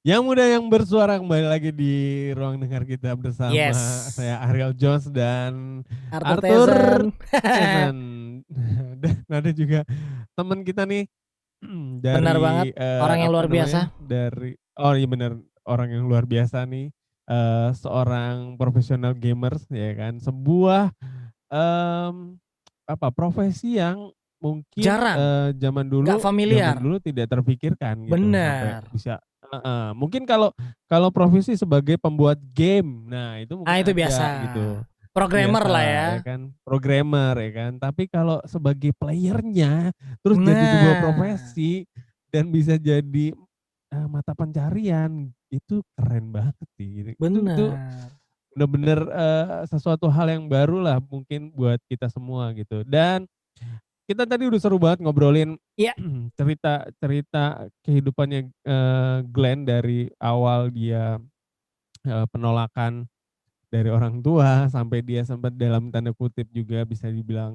Yang muda yang bersuara kembali lagi di ruang dengar kita bersama Yes, saya Ariel Jones dan Arthur Arthur Tezen. Tesan. Dan ada juga teman kita nih Benar banget, dari orang yang apa luar namanya? biasa. Dari oh iya benar orang yang luar biasa nih. Seorang profesional gamers ya kan. Sebuah apa profesi yang mungkin Jarang, nggak zaman familiar. dulu tidak terpikirkan gitu sampai Benar. bisa heeh, mungkin kalau kalau profesi sebagai pembuat game, nah itu Ah, mungkin itu biasa. ada gitu, Programmer lah ya. biasa ya kan, programmer ya kan. Tapi kalau sebagai playernya terus jadi sebuah Nah, profesi dan bisa jadi, mata pencarian, itu keren banget sih gitu. Itu benar. bener-bener, sesuatu hal yang baru lah mungkin buat kita semua gitu. Dan kita tadi udah seru banget ngobrolin Iya, cerita-cerita kehidupannya, Glenn dari awal dia, penolakan dari orang tua sampai dia sempat dalam tanda kutip juga bisa dibilang,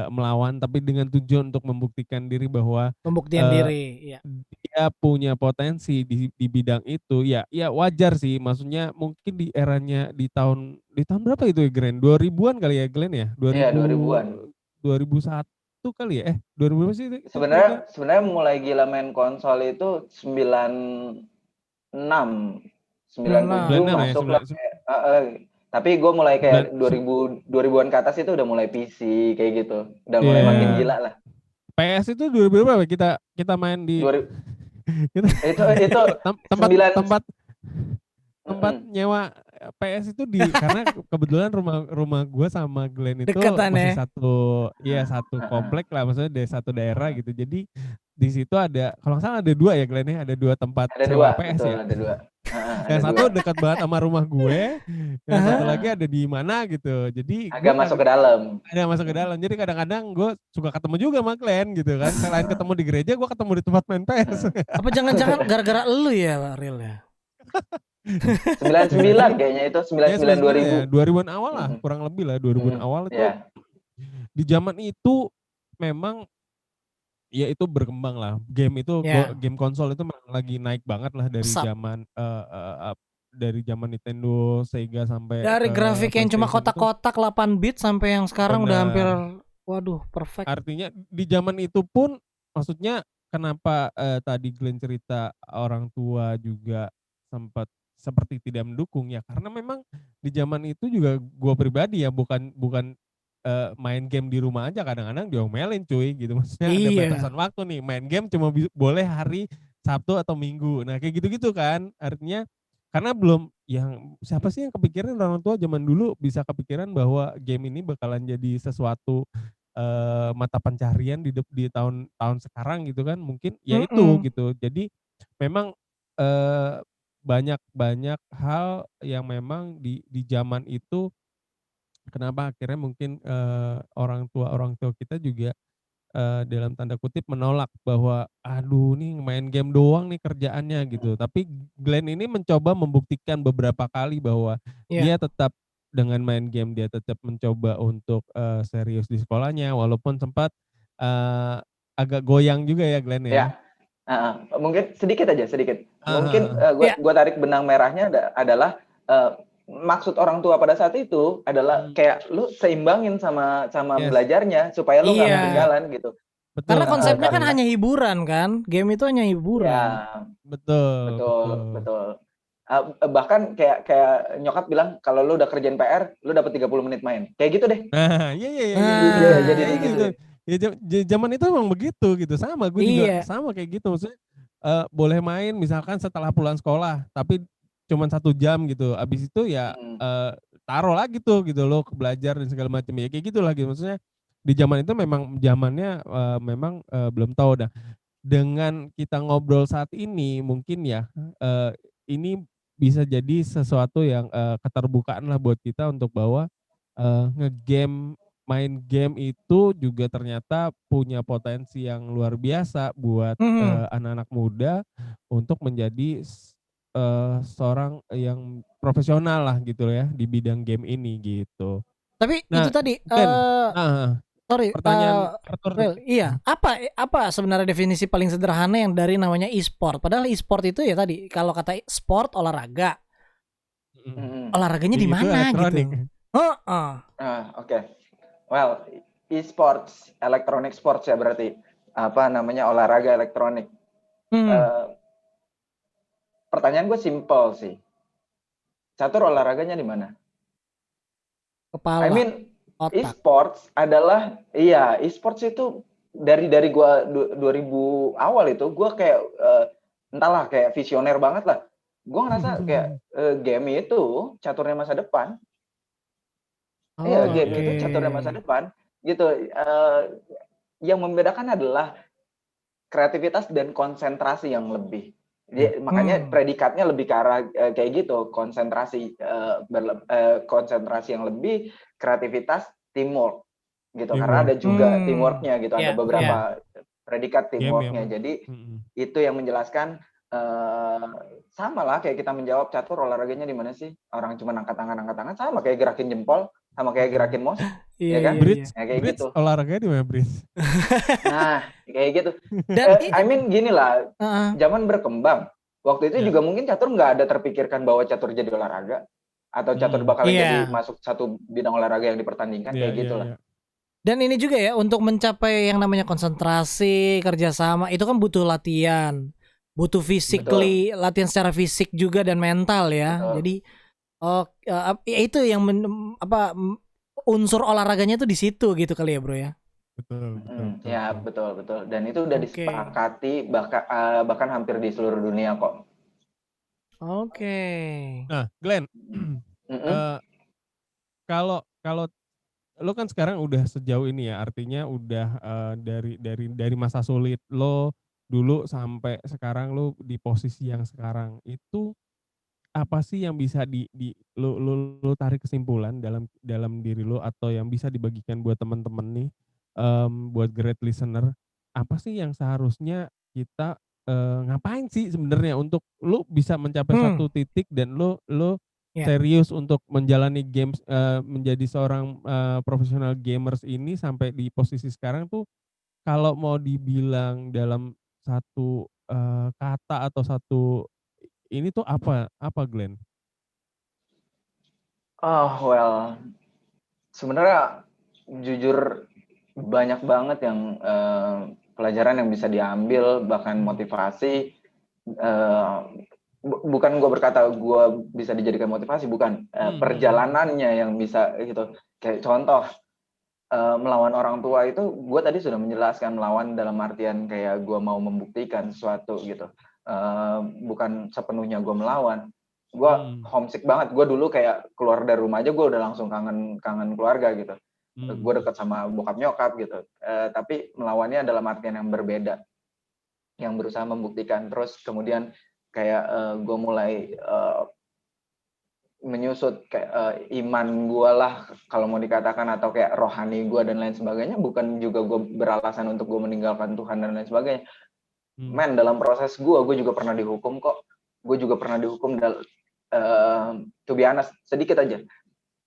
melawan tapi dengan tujuan untuk membuktikan diri bahwa, pembuktian eee, diri. Iya. dia punya potensi di bidang itu. Ya wajar sih, maksudnya mungkin di eranya di tahun berapa itu ya Glenn? 2000-an kali ya Glenn ya? Iya 2000-an. 2001 kali ya? 2000 berapa sih itu kira-kira? Sebenarnya sebenarnya mulai gila main konsol itu 96, 97 96 ya? masuk lah kayak, tapi gue mulai kayak 2000-an ke atas itu udah mulai PC kayak gitu. Udah mulai makin Iya. gila lah. PS itu 2000 berapa kita main di 2000, kita itu tempat 9. tempat tempat Mm-mm. nyewa PS itu karena kebetulan rumah rumah gue sama Glenn itu Deketan masih ya. satu komplek lah, maksudnya dari satu daerah gitu. Jadi di situ ada kalau nggak salah ada dua ya Glenn ya, ada dua tempat Ada dua, sewa PS betul ya. ada dua. Ada Yang satu dua. dekat banget sama rumah gue, yang satu Aha. lagi ada di mana gitu. Jadi gue Agak masuk ke dalam. ada masuk ke dalam. Jadi kadang-kadang gue suka ketemu juga sama Glenn gitu kan. Selain ketemu di gereja, gue ketemu di tempat main PS. Apa jangan-jangan gara-gara elu ya, Ril ya? 99 Jadi kayaknya itu, ya 99 99 2000. ya, 2000-an awal lah, Mm-mm. kurang lebih lah 2000-an awal itu Ya. di zaman itu memang ya itu berkembang lah. Ya, Game konsol itu memang lagi naik banget lah pesat. dari zaman Nintendo, Sega sampai Dari ke grafik yang cuma PlayStation itu kotak-kotak 8 bit sampai yang sekarang udah hampir, benar. waduh, perfect. Artinya di zaman itu pun maksudnya kenapa tadi Glenn cerita orang tua juga sempat seperti tidak mendukung ya karena memang di zaman itu juga gua pribadi ya bukan bukan main game di rumah aja kadang-kadang diomelin cuy gitu. Maksudnya ada Iya. batasan waktu nih main game cuma boleh hari Sabtu atau Minggu. Nah kayak gitu-gitu kan artinya karena belum yang siapa sih yang kepikiran orang tua zaman dulu bisa kepikiran bahwa game ini bakalan jadi sesuatu mata pencarian di tahun-tahun sekarang gitu kan mungkin ya itu Mm-mm. gitu. Jadi memang, banyak banyak hal yang memang di zaman itu kenapa akhirnya mungkin, orang tua kita juga, dalam tanda kutip menolak bahwa, "Aduh nih main game doang nih kerjaannya," gitu. Tapi Glenn ini mencoba membuktikan beberapa kali bahwa Iya. dia tetap dengan main game, dia tetap mencoba untuk, serius di sekolahnya walaupun sempat, eee, agak goyang juga ya Glenn ya? Ya, mungkin sedikit aja, sedikit. Heeh Mungkin, heeh. Iya. gua tarik benang merahnya adalah, maksud orang tua pada saat itu adalah Mmm, kayak lu seimbangin sama sama yes, belajarnya supaya lu nggak Iya. ketinggalan gitu. Karena betul betul konsepnya kan betul. Karena hanya hiburan kan. Game itu hanya ya, hiburan. Betul betul betul. betul. Bahkan kayak kayak nyokap bilang kalau lu udah kerjain PR, lu dapat 30 menit main. Kayak gitu deh. Nah, iya iya iya iya iya iya, Iya, Nah, jadi ya itu gitu itu. deh. Ya zaman itu emang begitu gitu, sama gue juga iya. sama kayak gitu, maksudnya, boleh main misalkan setelah pulang sekolah, tapi cuman 1 jam gitu, habis itu ya, Mhm. taruh lagi tuh gitu loh, belajar dan segala macam, ya kayak gitulah gitu, maksudnya di zaman itu memang zamannya, memang, belum tahu. Nah, dengan kita ngobrol saat ini mungkin ya, ini bisa jadi sesuatu yang, keterbukaan lah buat kita untuk bahwa, main game itu juga ternyata punya potensi yang luar biasa buat, Mhm. anak-anak muda untuk menjadi seorang yang profesional lah gitu ya di bidang game ini gitu. Tapi itu Nah tadi, Glenn heeh heeh. Sorry, Pertanyaan Arthur Well, iya. Apa sebenarnya definisi paling sederhana yang dari namanya e-sport? Padahal e-sport itu ya tadi kalau kata sport olahraga. Olahraganya di Itu mana elektronik. gitu? Heeh. Oke. Well, e-sports, electronic sports ya berarti. Apa namanya, olahraga elektronik. Pertanyaan gue simple sih. Catur olahraganya di mana? Kepala, I mean, otak. e-sports adalah, e-sports itu dari gua 2000 awal itu gua kayak entahlah, kayak visioner banget lah. Gua ngerasa kayak game itu caturnya masa depan. Iya, Oh, game oke. itu caturnya masa depan gitu. Yang membedakan adalah kreativitas dan konsentrasi yang lebih. Makanya predikatnya lebih ke arah kayak gitu, konsentrasi konsentrasi yang lebih, kreativitas, teamwork gitu. Karena ada juga teamworknya gitu, ada beberapa predikat teamworknya. Jadi itu yang menjelaskan sama lah kayak kita menjawab catur olahraganya di mana sih? Orang cuma angkat tangan sama kayak gerakin jempol, sama kayak gerakin mouse, ya kan? Bridge, Ya, kayak bridge gitu. olahraganya di mana bridge? Nah, kayak gitu. Dan I mean gini lah, zaman berkembang. Waktu itu juga mungkin catur nggak ada terpikirkan bahwa catur jadi olahraga atau catur bakal jadi masuk satu bidang olahraga yang dipertandingkan, kayak gitulah. Dan ini juga ya, untuk mencapai yang namanya konsentrasi, kerjasama, itu kan butuh latihan, butuh physically, latihan secara fisik juga dan mental ya. Betul. Jadi itu yang unsur olahraganya tuh di situ gitu kali ya bro ya. Betul. Ya betul. Dan itu udah disepakati bahkan hampir di seluruh dunia kok. Oke. Nah, Glenn, kalau lo kan sekarang udah sejauh ini ya, artinya udah dari masa sulit lo dulu sampai sekarang lo di posisi yang sekarang itu, apa sih yang bisa lo tarik kesimpulan dalam diri lo atau yang bisa dibagikan buat teman-teman nih, buat great listener, apa sih yang seharusnya kita ngapain sih sebenarnya untuk lo bisa mencapai satu titik dan lo serius untuk menjalani games, menjadi seorang profesional gamers ini sampai di posisi sekarang tuh, kalau mau dibilang dalam satu kata atau satu ini tuh apa Glenn? Oh well, sebenarnya jujur banyak banget yang pelajaran yang bisa diambil, bahkan motivasi. Bukan gue berkata gue bisa dijadikan motivasi, bukan. Perjalanannya yang bisa gitu. Kayak contoh, melawan orang tua itu, gue tadi sudah menjelaskan, melawan dalam artian kayak gue mau membuktikan sesuatu gitu. Bukan sepenuhnya gue melawan. Gue homesick banget. Gue dulu kayak keluar dari rumah aja gue udah langsung kangen keluarga gitu. Gue deket sama bokap nyokap gitu. Tapi melawannya dalam artian yang berbeda, yang berusaha membuktikan. Terus kemudian kayak gue mulai menyusut kayak iman gue lah kalau mau dikatakan, atau kayak rohani gue dan lain sebagainya. Bukan juga gue beralasan untuk gue meninggalkan Tuhan dan lain sebagainya. Men, dalam proses gue juga pernah dihukum kok. Gue juga pernah dihukum to be honest, sedikit aja.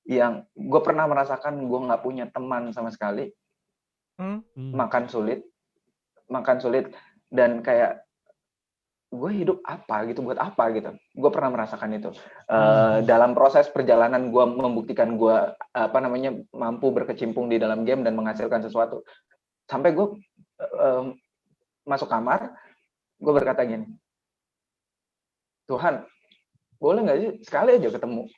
Yang gue pernah merasakan gue nggak punya teman sama sekali. Makan sulit, dan kayak gue hidup apa gitu, buat apa gitu. Gue pernah merasakan itu. Dalam proses perjalanan gue membuktikan gue mampu berkecimpung di dalam game dan menghasilkan sesuatu. Sampai gue masuk kamar, gue berkata gini, Tuhan, boleh nggak sih sekali aja ketemu?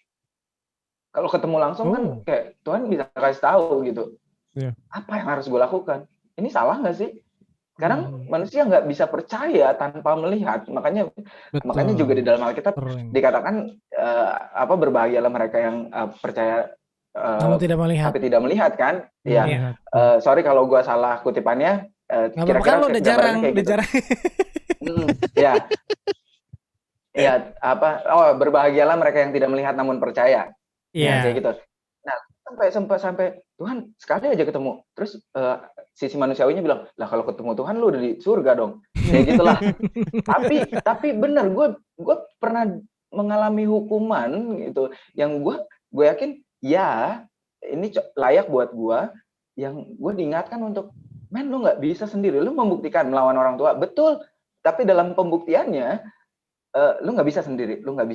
Kalau ketemu langsung kan kayak Tuhan bisa kasih tahu gitu. Apa yang harus gue lakukan? Ini salah nggak sih? Sekarang manusia nggak bisa percaya tanpa melihat. Makanya juga di dalam Alkitab dikatakan berbahagialah mereka yang percaya tapi tidak melihat kan? Ya. Sorry kalau gue salah kutipannya. Kira-kira kan lo udah jarang, kayak gitu. Ya. Ya, berbahagialah mereka yang tidak melihat namun percaya. Ya, kayak gitu. Nah, sampai Tuhan sekali aja ketemu. Terus sisi manusiawinya bilang, lah kalau ketemu Tuhan lu udah di surga dong. Kayak gitulah. Tapi benar, gue pernah mengalami hukuman gitu yang gue yakin ya ini layak buat gue yang gue diingatkan untuk, men lu nggak bisa sendiri, lu membuktikan melawan orang tua, betul. Tapi dalam pembuktiannya, lu nggak bisa sendiri, lu nggak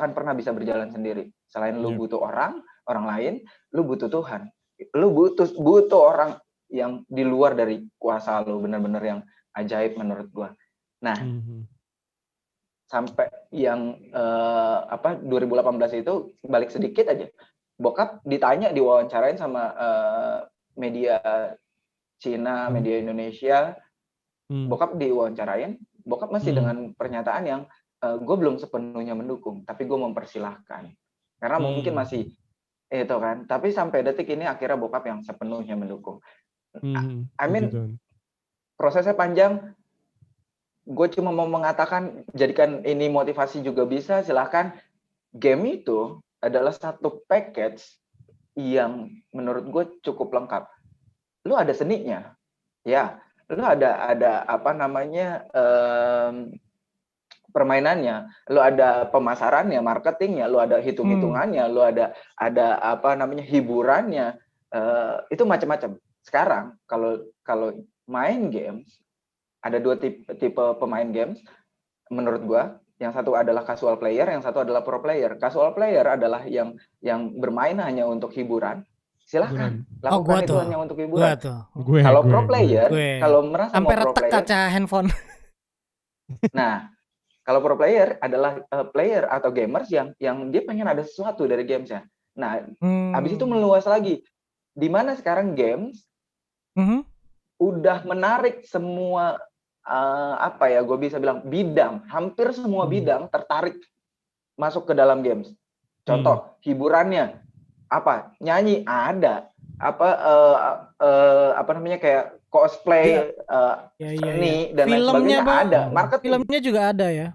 akan pernah bisa berjalan sendiri. Selain lu Iya. butuh orang lain, lu butuh Tuhan. Lu butuh orang yang di luar dari kuasa lu, benar-benar yang ajaib menurut gua. Nah, Mhm. sampai yang 2018 itu balik sedikit aja. Bokap ditanya, diwawancarain sama media Cina, Mhm. media Indonesia, Mmm. bokap diwawancarain, bokap masih Mhm. dengan pernyataan yang gue belum sepenuhnya mendukung, tapi gue mempersilahkan. Karena mungkin Mmm. masih itu kan. Tapi sampai detik ini akhirnya bokap yang sepenuhnya mendukung. Mhm. I Puji mean, Tuhan. prosesnya panjang. Gue cuma mau mengatakan, jadikan ini motivasi juga bisa, silahkan. Game itu adalah satu package yang menurut gue cukup lengkap. Lu ada seninya, ya. Lu ada apa namanya, permainannya, lu ada pemasarannya, marketingnya, lu ada hitung-hitungannya, lu ada apa namanya, hiburannya, itu macam-macam. Sekarang kalau main games, ada dua tipe pemain games menurut gua. Yang satu adalah casual player, yang satu adalah pro player. Casual player adalah yang bermain hanya untuk hiburan. Silahkan Hiburan. Oh, gua lakukan itu tuh. hanya untuk Gua hiburan. tuh. Kalau Gue pro gue. player, Gue kalau merasa sampai mau pro retek player, kaca handphone. nah, kalau pro player adalah player atau gamers yang dia pengen ada sesuatu dari gamesnya. Nah, habis itu Hmm. meluas lagi. Di mana sekarang games Mhm. udah menarik semua apa ya, gue bisa bilang bidang, hampir semua Mmm. bidang tertarik masuk ke dalam games. Mmm. Contoh, hiburannya apa? Nyanyi ada, apa apa namanya, kayak Dia cosplay, ya ya ya. seni dan lain Filmnya, sebagainya Bang. ada, Mhm. marketing. Filmnya juga ada ya.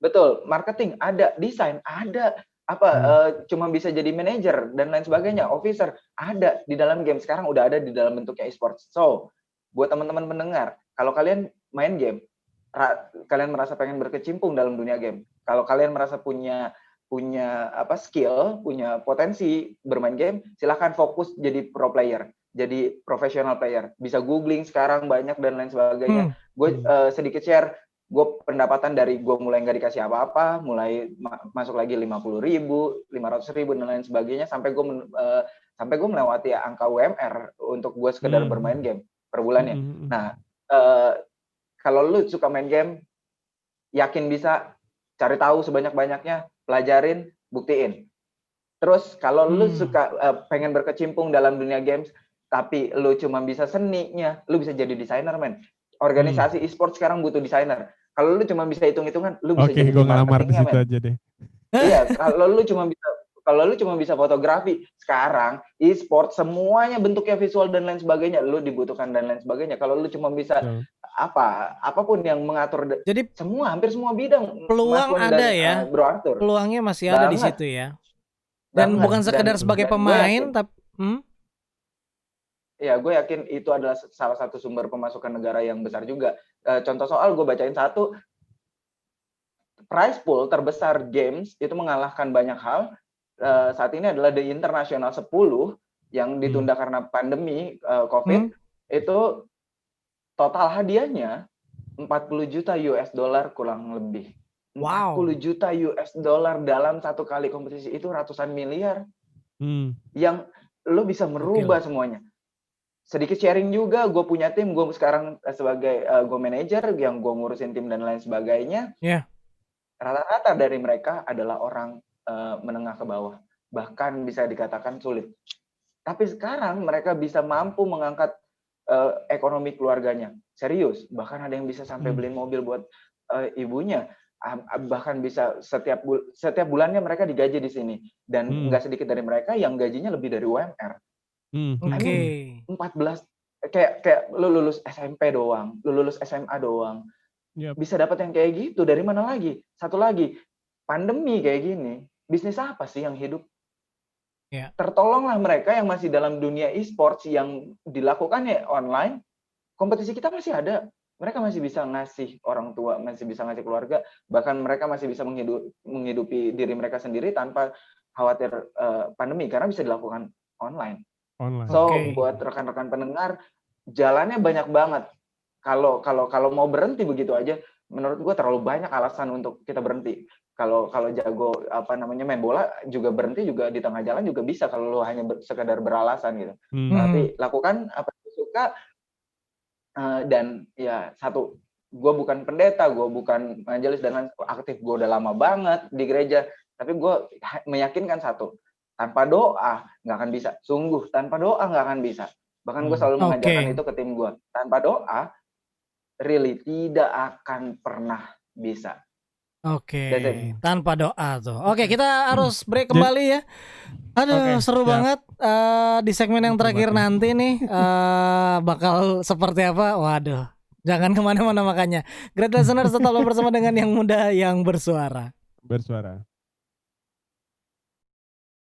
Betul, marketing ada, desain ada, apa Mmm. cuma bisa jadi manajer dan lain sebagainya, officer ada di dalam game. Sekarang udah ada di dalam bentuknya e-sports. So, buat teman-teman pendengar, kalau kalian main game, kalian merasa pengen berkecimpung dalam dunia game, kalau kalian merasa punya apa, skill, punya potensi bermain game, silahkan fokus jadi pro player, jadi professional player. Bisa googling sekarang banyak dan lain sebagainya. Hmm. Gue Mmm. sedikit share, gue pendapatan dari gue mulai nggak dikasih apa-apa, mulai masuk lagi 50.000, 500.000 dan lain sebagainya, sampai gue melewati angka UMR untuk gue sekedar Mmm. bermain game per Mhm bulannya. mhm. Nah, kalau lu suka main game, yakin bisa, cari tahu sebanyak-banyaknya, pelajarin, buktiin. Terus kalau lu Mmm. suka pengen berkecimpung dalam dunia games, tapi lu cuma bisa seninya, lu bisa jadi desainer, men. Mmm. Organisasi e-sport sekarang butuh desainer. Kalau lu cuma bisa hitung-hitungan, lu bisa Oke, jadi gue tim ngelamar di marketingnya, situ men. aja deh. Iya, kalau lu cuma bisa fotografi, sekarang e-sport semuanya bentuknya visual dan lain sebagainya, lu dibutuhkan dan lain sebagainya. Kalau lu cuma bisa Betul. apapun yang mengatur Jadi hampir semua bidang, Mas peluang Pon ada dan ya. Bro Arthur. Peluangnya masih ada di Banget, situ ya. Dan banget. bukan sekedar Betul. sebagai Dan gue pemain yakin, tapi gue yakin itu adalah salah satu sumber pemasukan negara yang besar juga. Contoh soal gue bacain satu, prize pool terbesar games itu mengalahkan banyak hal. Saat ini adalah The International 10 yang Mmm. ditunda karena pandemi COVID. hmm. Itu total hadiahnya 40 juta US dollar kurang lebih. 40 Wow. juta US dollar dalam satu kali kompetisi, itu ratusan miliar Mmm. yang lo bisa Gokil. merubah semuanya. Sedikit sharing juga, gue punya tim, gue sekarang sebagai gue manajer yang gue ngurusin tim dan lain sebagainya. Ya. Rata-rata dari mereka adalah orang menengah ke bawah, bahkan bisa dikatakan sulit. Tapi sekarang mereka bisa mampu mengangkat ekonomi keluarganya. Serius, bahkan ada yang bisa sampai Mmm. beliin mobil buat ibunya. Bahkan bisa setiap bulannya mereka digaji di sini. Dan Mhm. nggak sedikit dari mereka yang gajinya lebih dari UMR. Mhm I mhm Oke. mean, mhm. 14, kayak lu lulus SMP doang, lu lulus SMA doang, Yap. bisa dapat yang kayak gitu, dari mana lagi? Satu lagi, pandemi kayak gini, bisnis apa sih yang hidup? Ya. Tertolonglah mereka yang masih dalam dunia e-sports yang dilakukannya online. Kompetisi kita masih ada. Mereka masih bisa ngasih orang tua, masih bisa ngasih keluarga, bahkan mereka masih bisa menghidupi diri mereka sendiri tanpa khawatir pandemi, karena bisa dilakukan online. Online. So Oke. buat rekan-rekan pendengar, jalannya banyak banget. Kalau mau berhenti begitu aja, menurut gue terlalu banyak alasan untuk kita berhenti. Kalau jago main bola juga berhenti juga di tengah jalan juga bisa kalau lu hanya sekadar beralasan gitu. Tapi lakukan apa yang lu suka, dan ya satu, gue bukan pendeta, gue bukan majelis dan aktif, gue udah lama banget di gereja, tapi gue meyakinkan satu, tanpa doa nggak akan bisa. Sungguh tanpa doa nggak akan bisa. Bahkan gue selalu mengajarkan itu ke tim gue. Tanpa doa, really tidak akan pernah bisa. Oke, That's it. tanpa doa tuh. Oke, kita harus break kembali ya. Aduh, Oke, seru siap. banget. Di segmen yang terakhir nanti nih bakal seperti apa? Waduh, jangan kemana-mana makanya. Great listeners, tetaplah bersama dengan yang muda yang bersuara. Bersuara.